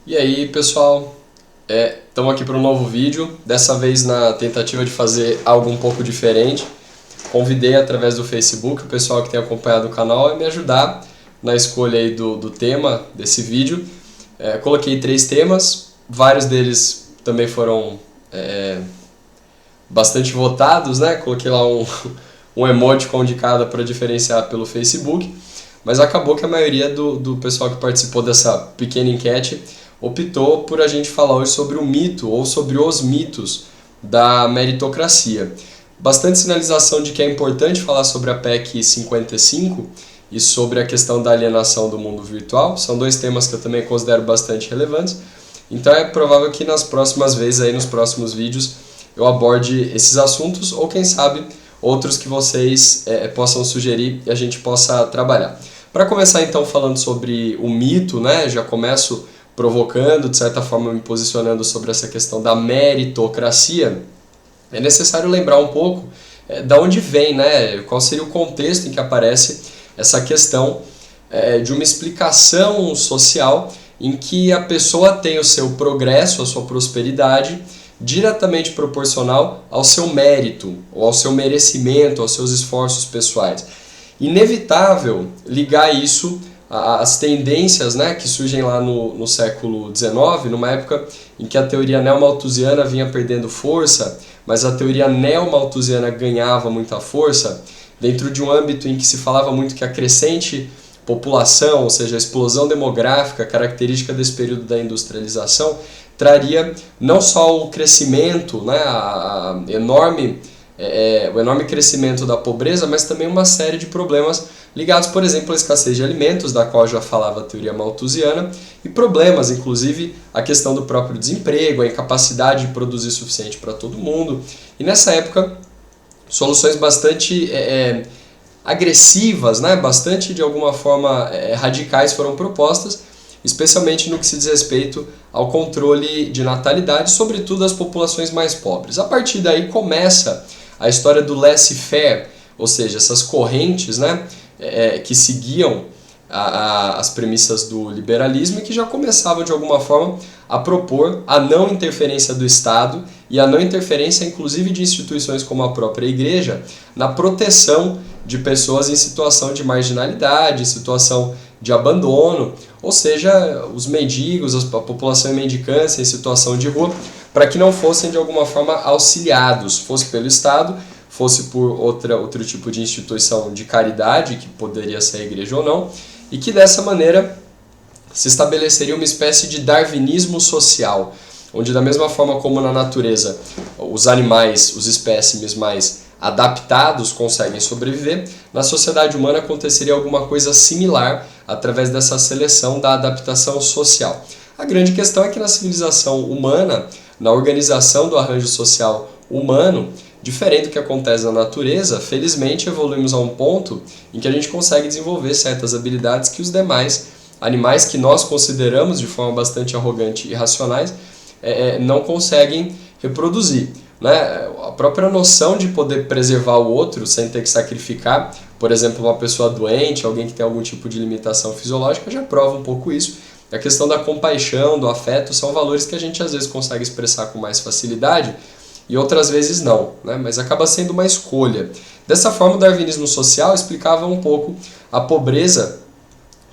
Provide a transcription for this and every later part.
E aí, pessoal, estamos aqui para um novo vídeo, dessa vez na tentativa de fazer algo um pouco diferente. Convidei através do Facebook o pessoal que tem acompanhado o canal a me ajudar na escolha aí do tema desse vídeo. Coloquei 3 temas, vários deles também foram bastante votados, né? Coloquei lá um emoticon de cada para diferenciar pelo Facebook, mas acabou que a maioria do pessoal que participou dessa pequena enquete optou por a gente falar hoje sobre o mito ou sobre os mitos da meritocracia. Bastante sinalização de que é importante falar sobre a PEC 55 e sobre a questão da alienação do mundo virtual. São 2 temas que eu também considero bastante relevantes. Então é provável que nas próximas vezes, aí nos próximos vídeos, eu aborde esses assuntos ou quem sabe outros que vocês possam sugerir e a gente possa trabalhar. Para começar então falando sobre o mito, né, já começo provocando, de certa forma me posicionando sobre essa questão da meritocracia. É necessário lembrar um pouco da onde vem, né, qual seria o contexto em que aparece essa questão de uma explicação social em que a pessoa tem o seu progresso, a sua prosperidade, diretamente proporcional ao seu mérito, ou ao seu merecimento, aos seus esforços pessoais. Inevitável ligar isso às tendências, né, que surgem lá no século XIX, numa época em que a teoria neomalthusiana vinha perdendo força, mas a teoria neomalthusiana ganhava muita força, dentro de um âmbito em que se falava muito que a crescente população, ou seja, a explosão demográfica, característica desse período da industrialização, traria não só o crescimento, né, o enorme crescimento da pobreza, mas também uma série de problemas ligados, por exemplo, à escassez de alimentos, da qual já falava a teoria malthusiana, e problemas, inclusive, a questão do próprio desemprego, a incapacidade de produzir suficiente para todo mundo. E nessa época, soluções bastante agressivas, né, bastante, de alguma forma, radicais foram propostas, especialmente no que se diz respeito ao controle de natalidade, sobretudo as populações mais pobres. A partir daí começa a história do laissez-faire, ou seja, essas correntes, né, que seguiam as premissas do liberalismo e que já começavam de alguma forma a propor a não interferência do Estado e a não interferência inclusive de instituições como a própria igreja na proteção de pessoas em situação de marginalidade, em situação de abandono, ou seja, os mendigos, a população em mendicância, em situação de rua, para que não fossem de alguma forma auxiliados, fosse pelo Estado, fosse por outro tipo de instituição de caridade, que poderia ser a igreja ou não, e que dessa maneira se estabeleceria uma espécie de darwinismo social, onde da mesma forma como na natureza os animais, os espécimes mais adaptados conseguem sobreviver, na sociedade humana aconteceria alguma coisa similar através dessa seleção da adaptação social. A grande questão é que na civilização humana, na organização do arranjo social humano, diferente do que acontece na natureza, felizmente evoluímos a um ponto em que a gente consegue desenvolver certas habilidades que os demais animais que nós consideramos de forma bastante arrogante e irracionais não conseguem reproduzir. Né? A própria noção de poder preservar o outro sem ter que sacrificar, por exemplo, uma pessoa doente, alguém que tem algum tipo de limitação fisiológica, já prova um pouco isso. A questão da compaixão, do afeto, são valores que a gente às vezes consegue expressar com mais facilidade e outras vezes não, né? Mas acaba sendo uma escolha. Dessa forma, o darwinismo social explicava um pouco a pobreza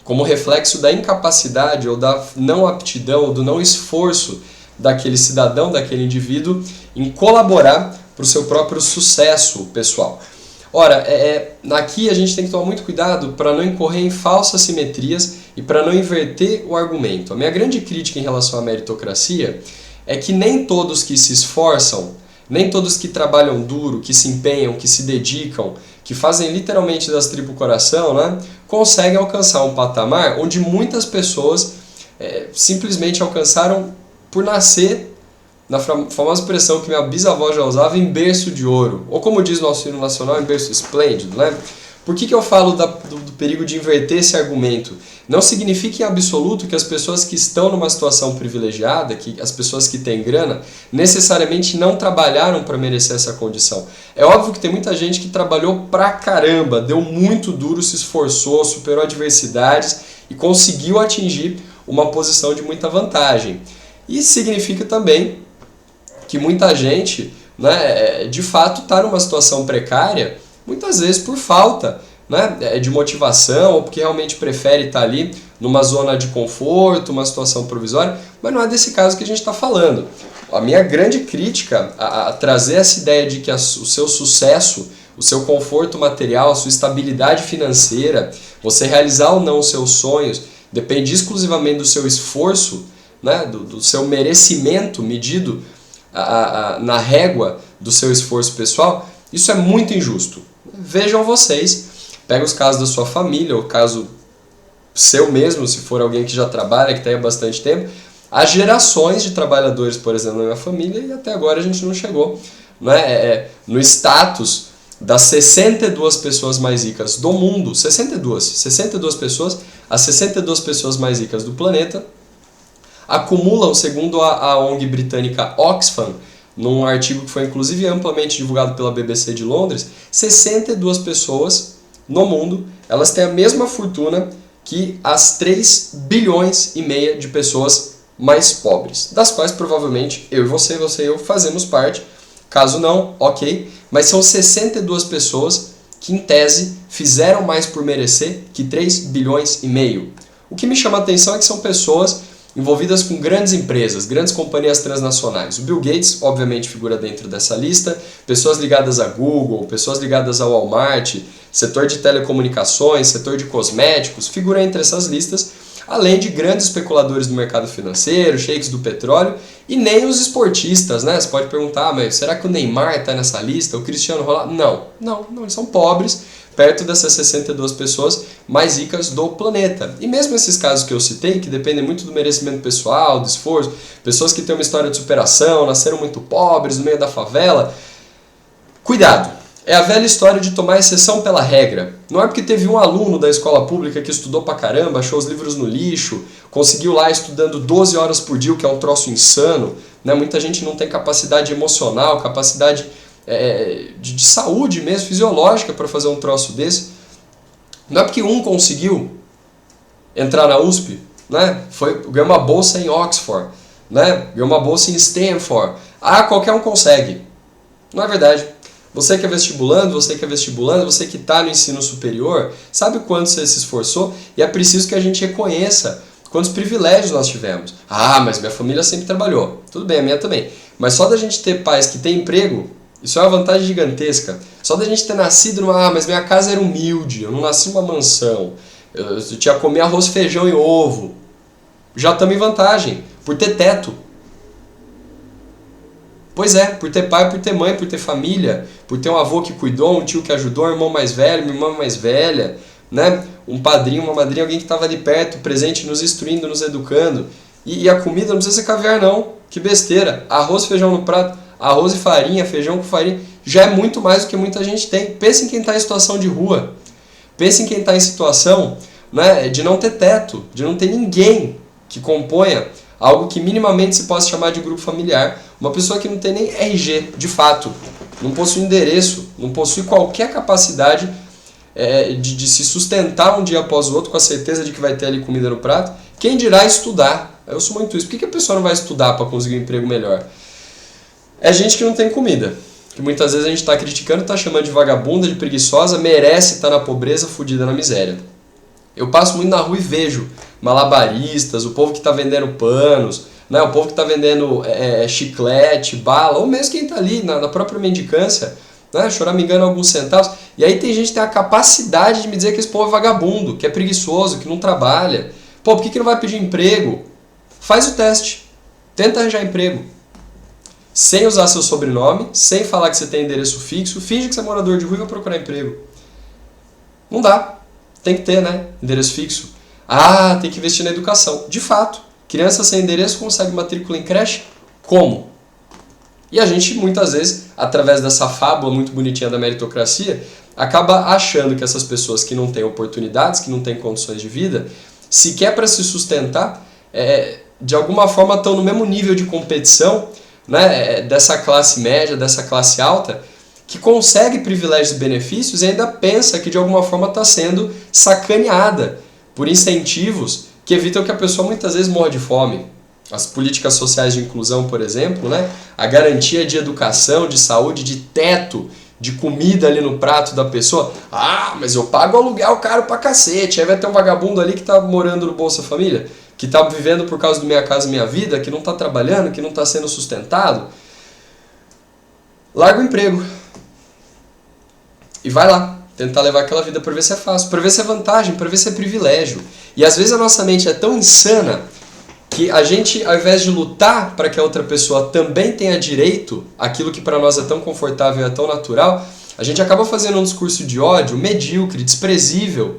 como reflexo da incapacidade ou da não aptidão, ou do não esforço daquele cidadão, daquele indivíduo, em colaborar para o seu próprio sucesso pessoal. Ora, aqui a gente tem que tomar muito cuidado para não incorrer em falsas simetrias e para não inverter o argumento. A minha grande crítica em relação à meritocracia é que nem todos que se esforçam, nem todos que trabalham duro, que se empenham, que se dedicam, que fazem literalmente das tripas o coração, né, conseguem alcançar um patamar onde muitas pessoas simplesmente alcançaram por nascer, na famosa expressão que minha bisavó já usava, em berço de ouro. Ou como diz nosso hino nacional, em berço esplêndido, né? Por que eu falo do perigo de inverter esse argumento? Não significa em absoluto que as pessoas que estão numa situação privilegiada, que as pessoas que têm grana, necessariamente não trabalharam para merecer essa condição. É óbvio que tem muita gente que trabalhou pra caramba, deu muito duro, se esforçou, superou adversidades e conseguiu atingir uma posição de muita vantagem. E significa também que muita gente, né, de fato está numa situação precária, muitas vezes por falta, né, de motivação, ou porque realmente prefere estar ali numa zona de conforto, uma situação provisória, mas não é desse caso que a gente está falando. A minha grande crítica a trazer essa ideia de que o seu sucesso, o seu conforto material, a sua estabilidade financeira, você realizar ou não os seus sonhos, depende exclusivamente do seu esforço, né, do seu merecimento medido na régua do seu esforço pessoal, isso é muito injusto. Vejam vocês, pega os casos da sua família, ou caso seu mesmo, se for alguém que já trabalha, que está aí há bastante tempo, há gerações de trabalhadores, por exemplo, na minha família, e até agora a gente não chegou, né, no status das 62 pessoas mais ricas do mundo, 62 pessoas, as 62 pessoas mais ricas do planeta, acumulam, segundo a ONG britânica Oxfam, num artigo que foi inclusive amplamente divulgado pela BBC de Londres, 62 pessoas no mundo, elas têm a mesma fortuna que as 3 bilhões e meia de pessoas mais pobres, das quais provavelmente eu e você e eu fazemos parte. Caso não, ok, mas são 62 pessoas que em tese fizeram mais por merecer que 3 bilhões e meio. O que me chama a atenção é que são pessoas envolvidas com grandes empresas, grandes companhias transnacionais. O Bill Gates, obviamente, figura dentro dessa lista, pessoas ligadas a Google, pessoas ligadas ao Walmart, setor de telecomunicações, setor de cosméticos, figura entre essas listas, além de grandes especuladores do mercado financeiro, sheiks do petróleo, e nem os esportistas, né? Você pode perguntar, mas será que o Neymar está nessa lista, o Cristiano Ronaldo? Não, eles são pobres, perto dessas 62 pessoas mais ricas do planeta. E mesmo esses casos que eu citei, que dependem muito do merecimento pessoal, do esforço, pessoas que têm uma história de superação, nasceram muito pobres, no meio da favela, cuidado! É a velha história de tomar exceção pela regra. Não é porque teve um aluno da escola pública que estudou pra caramba, achou os livros no lixo, conseguiu lá estudando 12 horas por dia, o que é um troço insano, né? Muita gente não tem capacidade emocional, capacidade de saúde mesmo, fisiológica para fazer um troço desse. Não é porque um conseguiu entrar na USP, né? Ganhou uma bolsa em Oxford, né? Ganhou uma bolsa em Stanford. Qualquer um consegue. Não é verdade. Você que é vestibulando, você que está no ensino superior, sabe o quanto você se esforçou? E é preciso que a gente reconheça quantos privilégios nós tivemos. Mas minha família sempre trabalhou. Tudo bem, a minha também. Mas só da gente ter pais que têm emprego, isso é uma vantagem gigantesca. Só da gente ter nascido numa... mas minha casa era humilde, eu não nasci numa mansão. Eu tinha que comer arroz, feijão e ovo. Já estamos em vantagem, por ter teto. Pois é, por ter pai, por ter mãe, por ter família, por ter um avô que cuidou, um tio que ajudou, um irmão mais velho, uma irmã mais velha, né? Um padrinho, uma madrinha, alguém que estava ali perto, presente, nos instruindo, nos educando. E a comida não precisa ser caviar não, que besteira. Arroz, feijão no prato, arroz e farinha, feijão com farinha, já é muito mais do que muita gente tem. Pensa em quem está em situação de rua, pensa em quem está em situação, né, de não ter teto, de não ter ninguém que componha algo que minimamente se possa chamar de grupo familiar. Uma pessoa que não tem nem RG, de fato, não possui endereço, não possui qualquer capacidade de se sustentar um dia após o outro com a certeza de que vai ter ali comida no prato. Quem dirá estudar? Eu sou muito isso. Por que a pessoa não vai estudar para conseguir um emprego melhor? É gente que não tem comida, que muitas vezes a gente está criticando, está chamando de vagabunda, de preguiçosa, merece estar na pobreza, fudida na miséria. Eu passo muito na rua e vejo malabaristas, o povo que está vendendo panos, né, o povo que está vendendo chiclete, bala, ou mesmo quem está ali na própria mendicância, né, choramingando alguns centavos. E aí tem gente que tem a capacidade de me dizer que esse povo é vagabundo, que é preguiçoso, que não trabalha. Por que não vai pedir emprego? Faz o teste, tenta arranjar emprego. Sem usar seu sobrenome, sem falar que você tem endereço fixo, finge que você é morador de rua e vai procurar emprego. Não dá. Tem que ter, né? Endereço fixo. Tem que investir na educação. De fato, criança sem endereço consegue matrícula em creche? Como? E a gente, muitas vezes, através dessa fábula muito bonitinha da meritocracia, acaba achando que essas pessoas que não têm oportunidades, que não têm condições de vida, sequer para se sustentar, de alguma forma estão no mesmo nível de competição, né, dessa classe média, dessa classe alta, que consegue privilégios e benefícios e ainda pensa que de alguma forma está sendo sacaneada por incentivos que evitam que a pessoa muitas vezes morra de fome. As políticas sociais de inclusão, por exemplo, né? A garantia de educação, de saúde, de teto, de comida ali no prato da pessoa. Ah, mas eu pago aluguel caro pra cacete. Aí vai ter um vagabundo ali que tá morando no Bolsa Família, que tá vivendo por causa do Minha Casa Minha Vida, que não tá trabalhando, que não tá sendo sustentado. Larga o emprego e vai lá tentar levar aquela vida para ver se é fácil, para ver se é vantagem, para ver se é privilégio. E às vezes a nossa mente é tão insana que a gente, ao invés de lutar para que a outra pessoa também tenha direito àquilo que para nós é tão confortável e é tão natural, a gente acaba fazendo um discurso de ódio medíocre, desprezível,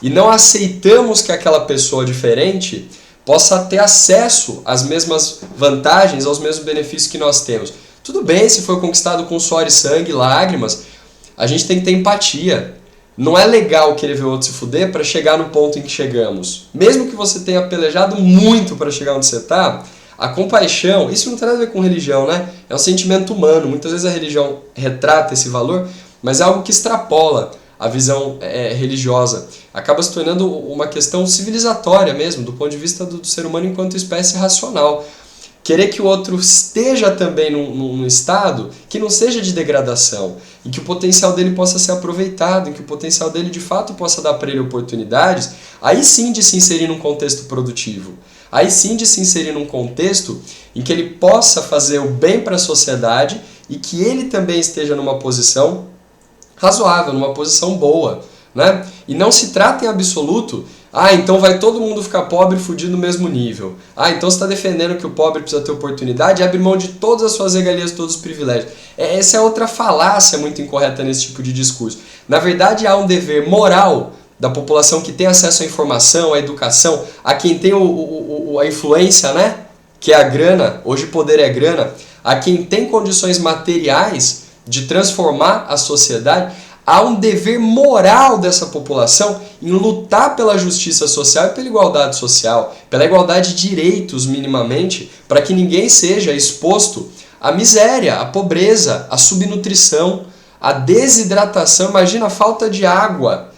e não aceitamos que aquela pessoa diferente possa ter acesso às mesmas vantagens, aos mesmos benefícios que nós temos. Tudo bem se foi conquistado com suor e sangue, lágrimas, a gente tem que ter empatia. Não é legal querer ver o outro se fuder para chegar no ponto em que chegamos. Mesmo que você tenha pelejado muito para chegar onde você está, a compaixão, isso não tem nada a ver com religião, né? É um sentimento humano. Muitas vezes a religião retrata esse valor, mas é algo que extrapola a visão religiosa. Acaba se tornando uma questão civilizatória mesmo, do ponto de vista do ser humano enquanto espécie racional. Querer que o outro esteja também num estado que não seja de degradação, em que o potencial dele possa ser aproveitado, em que o potencial dele de fato possa dar para ele oportunidades, aí sim de se inserir num contexto produtivo, aí sim de se inserir num contexto em que ele possa fazer o bem para a sociedade e que ele também esteja numa posição razoável, numa posição boa, né? E não se trata em absoluto, então vai todo mundo ficar pobre e fudido no mesmo nível. Então você está defendendo que o pobre precisa ter oportunidade e abre mão de todas as suas regalias, todos os privilégios. Essa é outra falácia muito incorreta nesse tipo de discurso. Na verdade, há um dever moral da população que tem acesso à informação, à educação, a quem tem a influência, né? Que é a grana, hoje poder é grana, a quem tem condições materiais de transformar a sociedade. Há um dever moral dessa população em lutar pela justiça social e pela igualdade social, pela igualdade de direitos minimamente, para que ninguém seja exposto à miséria, à pobreza, à subnutrição, à desidratação. Imagina a falta de água.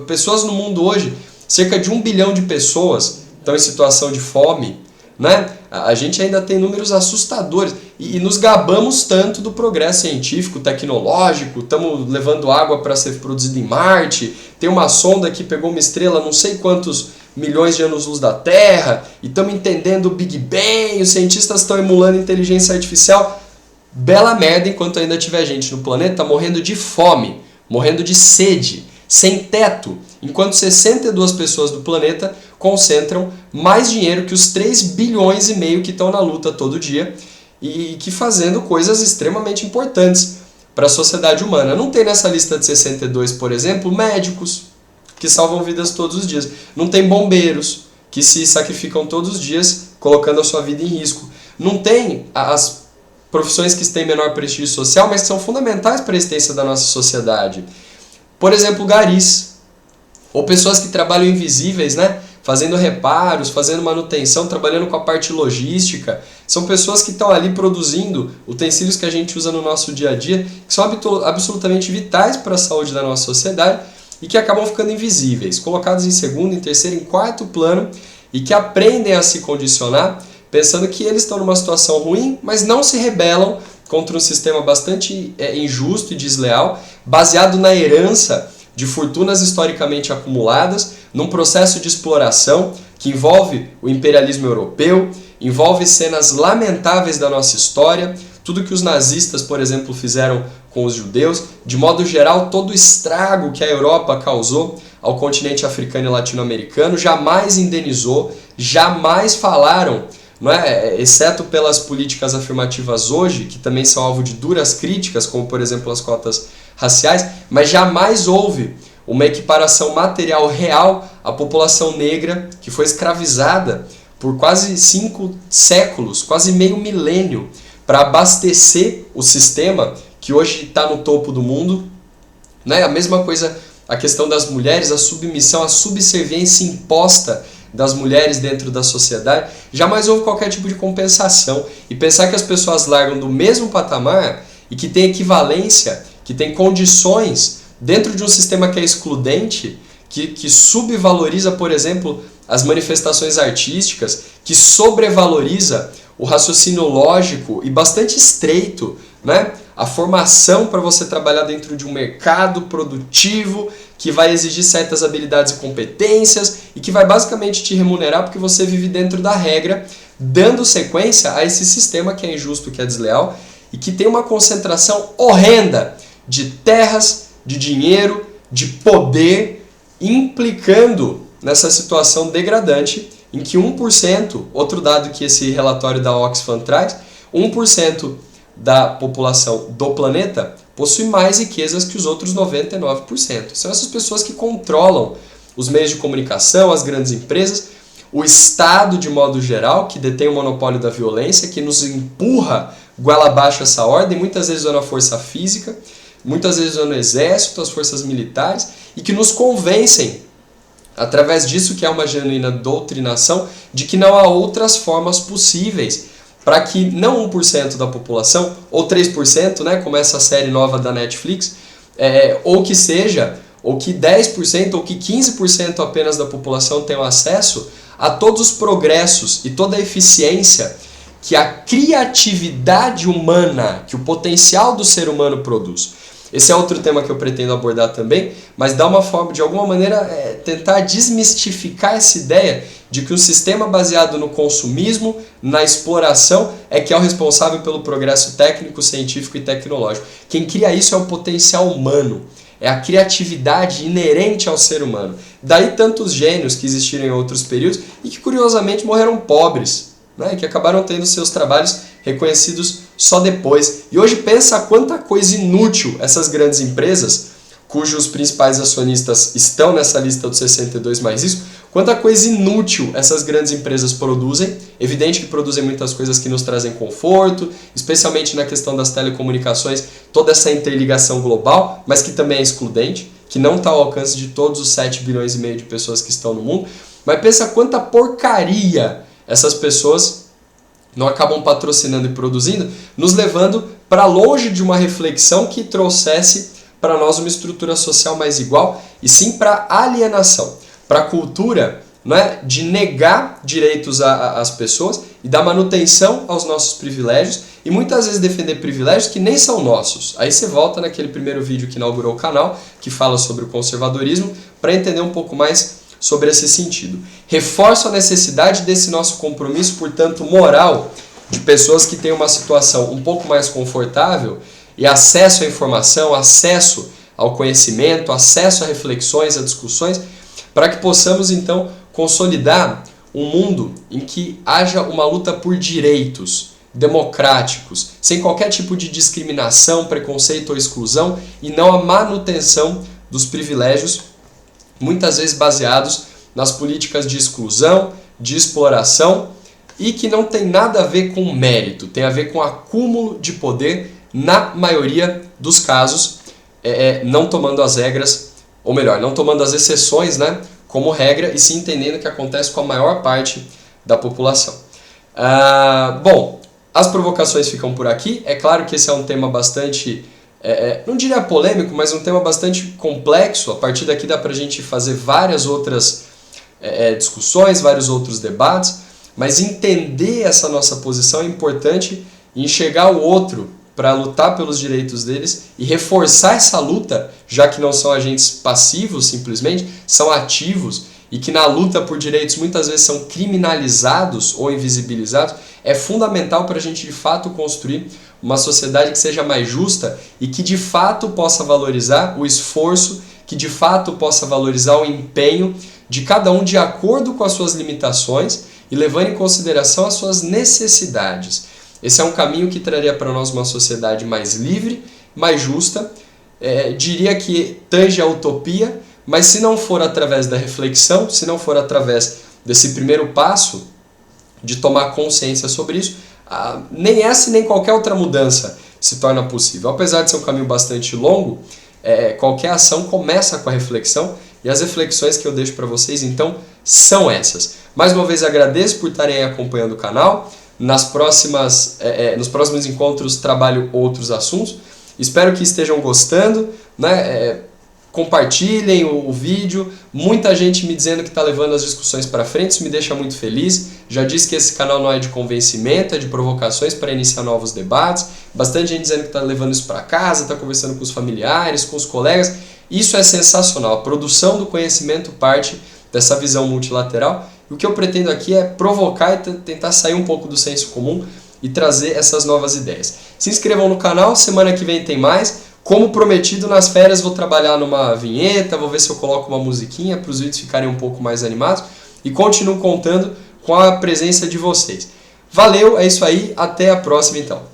Pessoas no mundo hoje, cerca de 1 bilhão de pessoas estão em situação de fome, né? A gente ainda tem números assustadores e nos gabamos tanto do progresso científico, tecnológico, estamos levando água para ser produzida em Marte, tem uma sonda que pegou uma estrela não sei quantos milhões de anos-luz da Terra, e estamos entendendo o Big Bang, os cientistas estão emulando inteligência artificial. Bela merda enquanto ainda tiver gente no planeta morrendo de fome, morrendo de sede, sem teto, enquanto 62 pessoas do planeta concentram mais dinheiro que os 3,5 bilhões que estão na luta todo dia e que fazendo coisas extremamente importantes para a sociedade humana. Não tem nessa lista de 62, por exemplo, médicos que salvam vidas todos os dias. Não tem bombeiros que se sacrificam todos os dias colocando a sua vida em risco. Não tem as profissões que têm menor prestígio social, mas que são fundamentais para a existência da nossa sociedade. Por exemplo, garis. Ou pessoas que trabalham invisíveis, né? Fazendo reparos, fazendo manutenção, trabalhando com a parte logística. São pessoas que estão ali produzindo utensílios que a gente usa no nosso dia a dia, que são absolutamente vitais para a saúde da nossa sociedade e que acabam ficando invisíveis, colocados em segundo, em terceiro, em quarto plano e que aprendem a se condicionar, pensando que eles estão numa situação ruim, mas não se rebelam contra um sistema bastante injusto e desleal, baseado na herança de fortunas historicamente acumuladas, num processo de exploração que envolve o imperialismo europeu, envolve cenas lamentáveis da nossa história, tudo que os nazistas, por exemplo, fizeram com os judeus, de modo geral, todo o estrago que a Europa causou ao continente africano e latino-americano, jamais indenizou, jamais falaram, não é? Exceto pelas políticas afirmativas hoje, que também são alvo de duras críticas, como por exemplo as cotas raciais, mas jamais houve uma equiparação material real à população negra que foi escravizada por quase 5 séculos, quase meio milênio, para abastecer o sistema que hoje está no topo do mundo. Né? A mesma coisa, a questão das mulheres, a submissão, a subserviência imposta das mulheres dentro da sociedade. Jamais houve qualquer tipo de compensação. E pensar que as pessoas largam do mesmo patamar e que tem equivalência, que tem condições dentro de um sistema que é excludente, que subvaloriza, por exemplo, as manifestações artísticas, que sobrevaloriza o raciocínio lógico e bastante estreito, né? A formação para você trabalhar dentro de um mercado produtivo que vai exigir certas habilidades e competências e que vai basicamente te remunerar porque você vive dentro da regra, dando sequência a esse sistema que é injusto, que é desleal e que tem uma concentração horrenda de terras, de dinheiro, de poder, implicando nessa situação degradante em que 1%, outro dado que esse relatório da Oxfam traz, 1% da população do planeta possui mais riquezas que os outros 99%. São essas pessoas que controlam os meios de comunicação, as grandes empresas, o Estado de modo geral, que detém o monopólio da violência, que nos empurra goela abaixo essa ordem, muitas vezes usando a força física, muitas vezes usando o exército, as forças militares, e que nos convencem, através disso que é uma genuína doutrinação, de que não há outras formas possíveis para que não 1% da população, ou 3%, né, como essa série nova da Netflix, ou que seja, ou que 10%, ou que 15% apenas da população tenham acesso a todos os progressos e toda a eficiência que a criatividade humana, que o potencial do ser humano produz. Esse é outro tema que eu pretendo abordar também, mas dá uma forma, de alguma maneira, tentar desmistificar essa ideia de que um sistema baseado no consumismo, na exploração, é que é o responsável pelo progresso técnico, científico e tecnológico. Quem cria isso é o potencial humano, é a criatividade inerente ao ser humano. Daí tantos gênios que existiram em outros períodos e que curiosamente morreram pobres, né, que acabaram tendo seus trabalhos reconhecidos só depois. E hoje pensa quanta coisa inútil essas grandes empresas, cujos principais acionistas estão nessa lista dos 62 mais isso, quanta coisa inútil essas grandes empresas produzem. Evidente que produzem muitas coisas que nos trazem conforto, especialmente na questão das telecomunicações, toda essa interligação global, mas que também é excludente, que não está ao alcance de todos os 7 bilhões e meio de pessoas que estão no mundo. Mas pensa quanta porcaria essas pessoas não acabam patrocinando e produzindo, nos levando para longe de uma reflexão que trouxesse para nós uma estrutura social mais igual, e sim para alienação, para a cultura, né, de negar direitos às pessoas e dar manutenção aos nossos privilégios, e muitas vezes defender privilégios que nem são nossos. Aí você volta naquele primeiro vídeo que inaugurou o canal, que fala sobre o conservadorismo, para entender um pouco mais sobre esse sentido. Reforço a necessidade desse nosso compromisso, portanto, moral, de pessoas que têm uma situação um pouco mais confortável e acesso à informação, acesso ao conhecimento, acesso a reflexões, a discussões, para que possamos, então, consolidar um mundo em que haja uma luta por direitos democráticos, sem qualquer tipo de discriminação, preconceito ou exclusão, e não a manutenção dos privilégios, muitas vezes baseados nas políticas de exclusão, de exploração, e que não tem nada a ver com mérito, tem a ver com acúmulo de poder, na maioria dos casos, não tomando as regras, ou melhor, não tomando as exceções, né, como regra, e sim entendendo o que acontece com a maior parte da população. Bom, as provocações ficam por aqui. É claro que esse é um tema bastante, não diria polêmico, mas um tema bastante complexo. A partir daqui dá para a gente fazer várias outras discussões, vários outros debates, mas entender essa nossa posição é importante e enxergar o outro para lutar pelos direitos deles e reforçar essa luta, já que não são agentes passivos simplesmente, são ativos, e que na luta por direitos muitas vezes são criminalizados ou invisibilizados, é fundamental para a gente de fato construir uma sociedade que seja mais justa e que de fato possa valorizar o esforço, que de fato possa valorizar o empenho de cada um de acordo com as suas limitações e levando em consideração as suas necessidades. Esse é um caminho que traria para nós uma sociedade mais livre, mais justa, diria que tange a utopia, mas se não for através da reflexão, se não for através desse primeiro passo de tomar consciência sobre isso, nem essa nem qualquer outra mudança se torna possível. Apesar de ser um caminho bastante longo, qualquer ação começa com a reflexão, e as reflexões que eu deixo para vocês, então, são essas. Mais uma vez agradeço por estarem acompanhando o canal. Nos próximos encontros trabalho outros assuntos. Espero que estejam gostando, né? compartilhem o vídeo, muita gente me dizendo que está levando as discussões para frente, isso me deixa muito feliz. Já disse que esse canal não é de convencimento, é de provocações para iniciar novos debates, bastante gente dizendo que está levando isso para casa, está conversando com os familiares, com os colegas, isso é sensacional, a produção do conhecimento parte dessa visão multilateral, e o que eu pretendo aqui é provocar e tentar sair um pouco do senso comum e trazer essas novas ideias. Se inscrevam no canal, semana que vem tem mais. Como prometido, nas férias vou trabalhar numa vinheta, vou ver se eu coloco uma musiquinha para os vídeos ficarem um pouco mais animados e continuo contando com a presença de vocês. Valeu, é isso aí, até a próxima então.